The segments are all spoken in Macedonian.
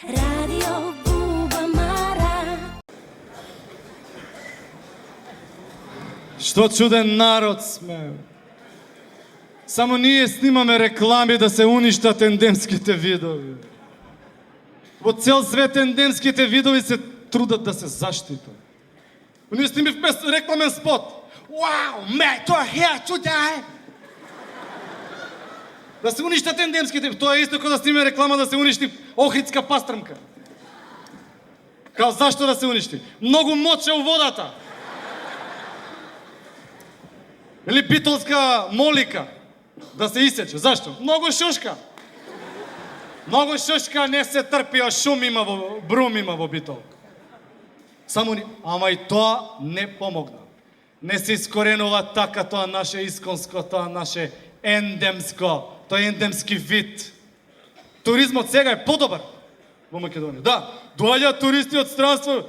Radio Bubamara. Što čudен narod сме. Само ние снимаме реклами да се уништат ендемските видови. По цел свет ендемските видови се трудат да се заштитат. Ние снимаме рекламен спот. Wow, mate, you're here to die. Да се уништат ендемските. Това е исто като да снимаме реклама да се унищи охридска пастръмка. Као, защо да се унищи? Много моче у водата. Или битолска молика да се изсече. Защо? Много шушка. Много шушка не се търпи, а шум има брум има во битолка. Само ни... Ама и тоа не помогна. Не се искоренува така тоа наше исконско, тоа наше ендемско, тој ендемски вид. Туризмот сега е подобар во Македонија. Да, доаѓаат туристи од странство,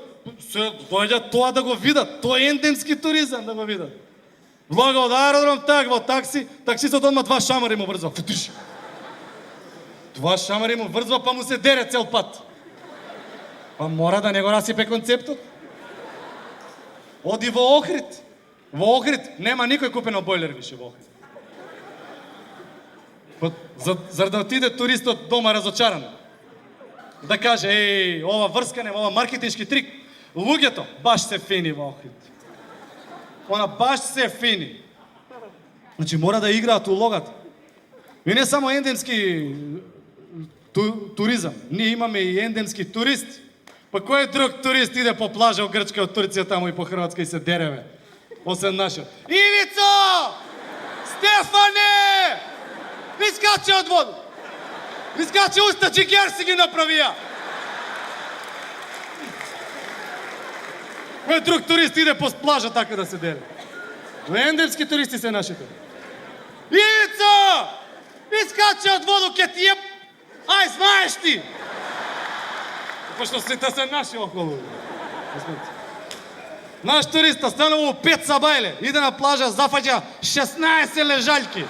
доаѓаат тоа да го видат, тоа е ендемски туризам да го видат. Влага од аеродром, так, во такси, таксистот одма два шамари му врзва. Футиш. Два шамари му врзва, па му се дере цел пат. Па мора да не го расипе концептот. Оди во Охрид. Во Охрид нема никој купено бойлер више во Охрид. За да отиде туристот дома разочаран. Да каже, еј, ова врскане, ова маркетиншки трик. Луѓето баш се фини во Охрид. Она баш се фини. Значи мора да играат улогата. И не само ендемски туризам. Ние имаме и ендемски туристи. Па кој друг турист иде по плажа у Грчка, од Турција таму и по Хрватска и се дереве? Освен нашиот. Ивицо! Стефане! Искаче од воду! Искаче уста, джигер си ги направија! Кој друг турист иде по плажа така да се дере? Ендемски туристи се нашите. Ивицо! Искаче од воду, ке ти еб... Ај, знаеш ти! Пошто сите се наши околу. Наш туриста станува 5 сабајле, иде на плажа, зафаќа 16 лежаljки.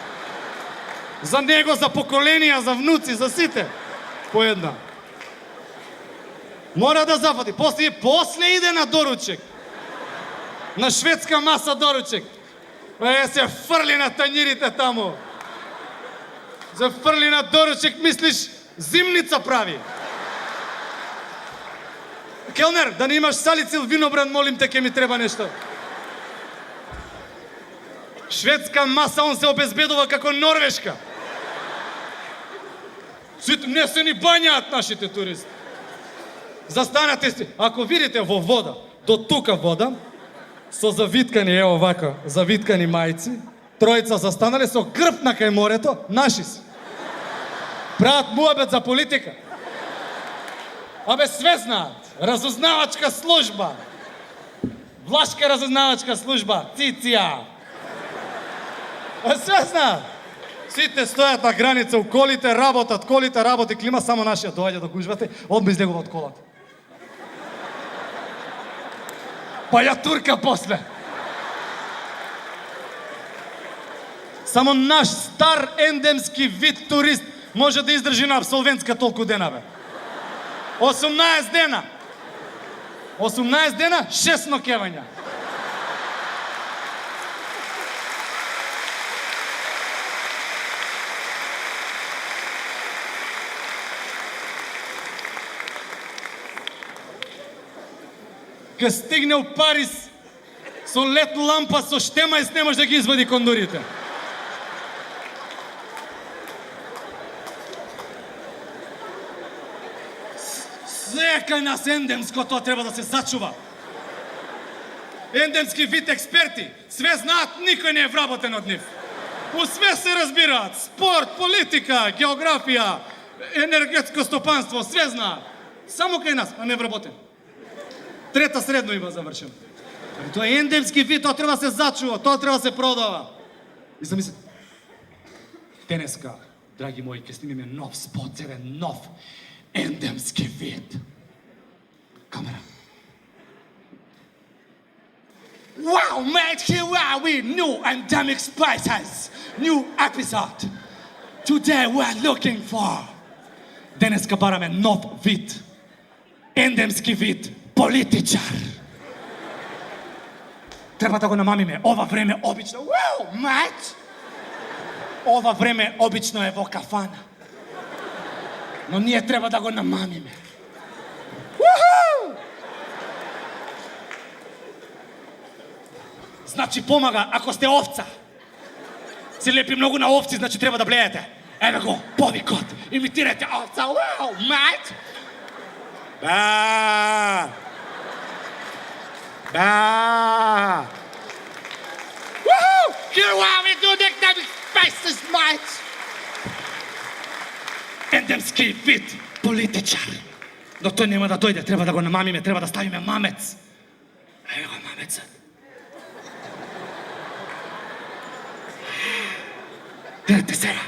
За него, за поколенија, за внуци, за сите. По една. Мора да зафати. После иде на доручек. На шведска маса доручек. Се фрли на тањирите таму. Се фрли на доручек, мислиш, зимница прави. Келнер, да не имаш салицил винобран, молим те, ке ми треба нешто. Шведска маса, он се обезбедува како норвешка. Сите не се ни бањаат нашите туристи. Застанете си. Ако видите во вода, до тука вода, со завиткани, ево вака, завиткани мајци, тројца застанале со грб на кај морето, наши си. Прават муабет за политика. Абе, све знаат. Разузнавачка служба. Влашка разузнавачка служба. Циција. Све знаат. Сите стојат на граница, у колите работи, клима, само нашиот доаѓа до гужвате, одма излегува од колата. Па ја турка после. Само наш стар ендемски вид турист може да издржи на абсолвентска толку дена, бе. 18 дена. 18 дена, 6 нокевања. Ка стигне у Париз со лед лампа, со штемајс не може да ги извади кондурите. Секај нас ендемско, тоа треба да се зачува. Ендемски вид експерти, све знаат, никој не е вработен од нив. У све се разбираат, спорт, политика, географија, енергетско стопанство, све знаат. Само кај нас, а не вработен. Трета средно има завршено. Тоа е ендемски вид, тоа треба да се зачува, тоа треба да се продава. И замислете, денеска, драги мои, ќе снимиме нов спот, еден нов ендемски вид. Камера. Wow, mate, here are we, new endemic spices, new episode. Today we are looking for... Денеска бараме нов вид. ендемски вид политичар. Треба да го намамиме. Ова време обично... Уау, мать! Ова време обично е во кафана. Но ние треба да го намамиме. Уху! Значи помага ако сте овца. Се лепи многу на овци, значи треба да блеете. Еве го, повикот. Имитирате овца. Уау, мать! Ба! Ба! Woohoo! Here while we do the dynamic spaces, mate! Ендемски вид политичар. Но тој нема да дојде, треба да го намамиме, треба да ставиме мамец. Еве го мамецот. Гледате сега.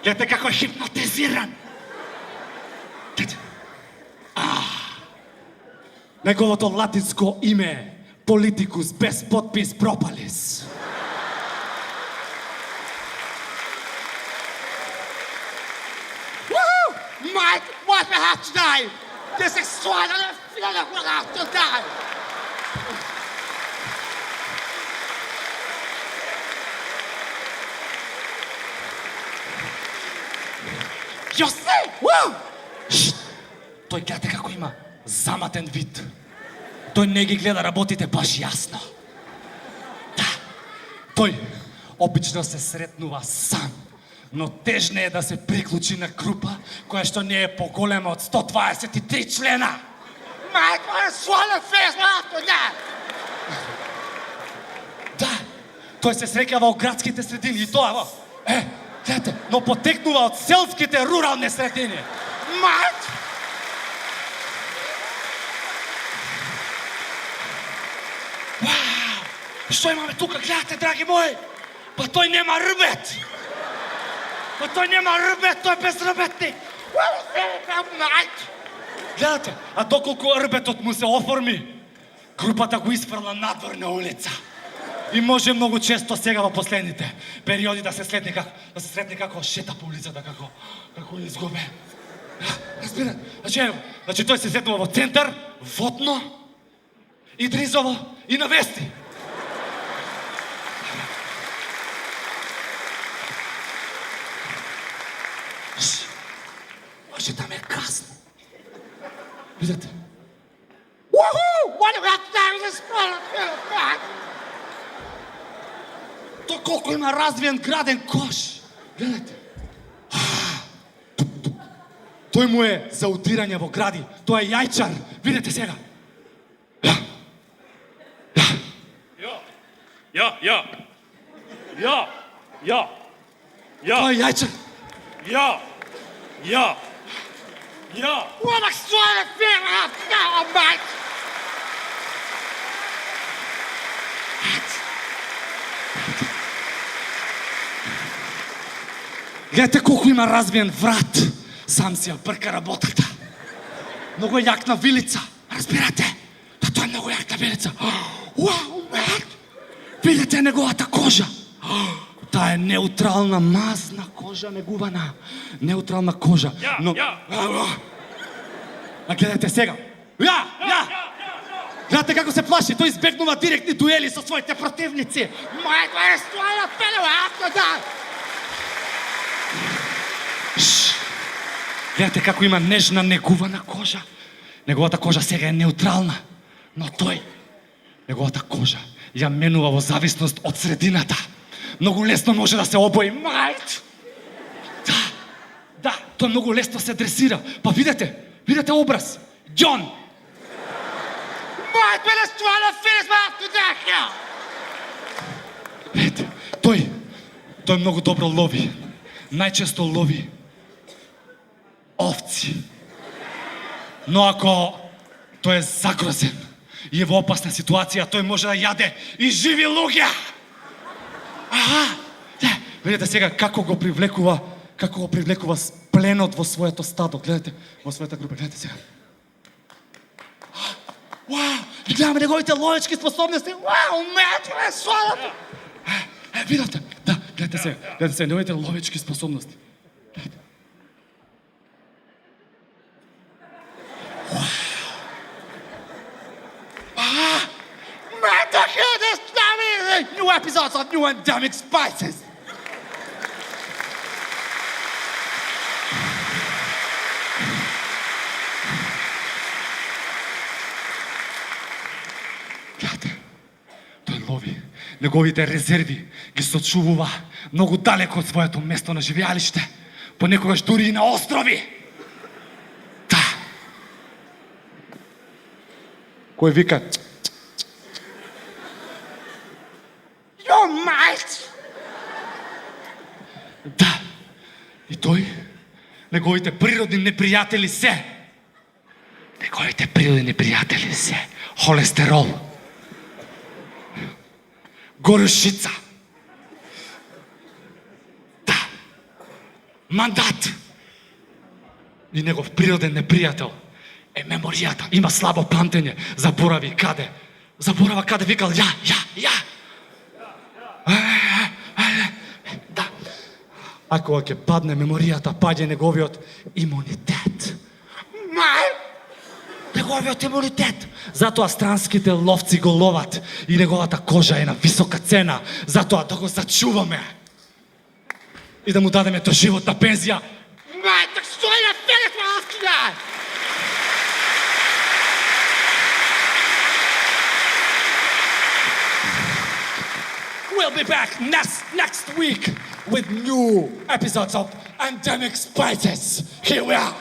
Гледате како е хипнотизиран. Неговото латинско име е Политикус без подпис пропалис. Woohoo! Mate, what we have today? This is one of the feeling we have today. Јосе! Уу! Тој гледате како има заматен вид. Тој не ги гледа работите баш јасно. Да, тој обично се сретнува сам, но тежне е да се приклучи на група која што не е поголема од 123 члена. Мај, тоа е свален фест, да, тој се среќа во градските средини и тоа во. Гледате, но потекнува од селските рурални средини. Мај! Што имаме тука, гледате, драги мои? Па тој нема рбет! Тој е безрбетник! Гледате, а доколку рбетот му се оформи, групата го isfrла надвор на улица. И може многу често сега во последните периоди да се сретне како шета по улицата, како изгубен. Разбирате? Значи тој се сретнува во центар, Водно, и Дризово, и на Вести. Може да ме касно. Видите? Уху! What about this product? Тој колко има развиен граден кош. Гледате? Тој му е за удирање во гради. Тој е јајчар. Видите сега. Тој е јајчар. What a sort of thing I've got, mate! Гледате колко има развиен врат. Сам си ја брка работата. Многу е јакна вилица. Разбирате? Да тоа е многу јакна вилица. Уау, мат! Видите неговата кожа. Таа е неутрална, мазна кожа, негувана. Неутрална кожа. Но... А гледате сега. Гледате како се плаши. Тој избегнува директни дуели со своите противници. Мајко е ствоја пелева, авто да! Гледате како има нежна, негувана кожа. Неговата кожа сега е неутрална. Но тој, неговата кожа, ја менува во зависност од средината. Многу лесно може да се обои. Мајт! Да, тој многу лесно се дресира. Па видете образ. Ѓон! Мајт, бе да ствала физма авто да! Видите, тој многу добро лови. Најчесто лови овци. Но ако тој е загрозен и е во опасна ситуација, тој може да јаде и живи луѓе. Видите сега како го привлекува пленот во своето стадо. Гледате, во својата група, гледате сега. Вау, гледаме неговите ловечки способности. Вау, мечове, солото! Видовте? Да, гледайте се, неговите ловечки способности. Meta here this new episodes of New Endemic Spices. Гледате, той лови. Неговите резерви ги сочувува много далеко от своето место на живеалище. Понекогаш дури и на острови. Да. Кой вика? Your mate! Да. И той, неговите природни неприятели се. Неговите природни неприятели се. Холестерол. Горещица. Да. Мандат. И негов природен неприятел е меморията. Има слабо памтење. Заборави каде. Заборава каде викал ја. Да. А кога ќе падне меморијата, паѓа неговиот имунитет. Неговиот имунитет. Затоа странските ловци го ловат и неговата кожа е на висока цена. Затоа да го зачуваме и да му дадеме доживотна пензија. Так стои на фелет, We'll be back next week with new episodes of Endemic Spices. Here we are.